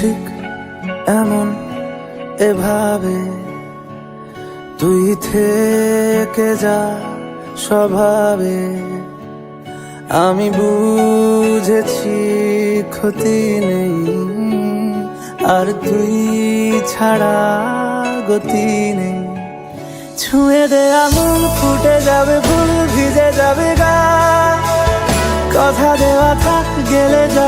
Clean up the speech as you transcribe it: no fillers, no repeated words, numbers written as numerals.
ঠিক এমন এভাবে তুই থেকে যা স্বভাবে। আমি বুঝেছি ক্ষতি নেই, আর তুই ছাড়া গতি নেই। ছুঁয়ে দে আঙুল, ফুটে যাবে ফুল, ভিজে যাবে গা। কথা দেওয়া থাক, গেলে যাবে।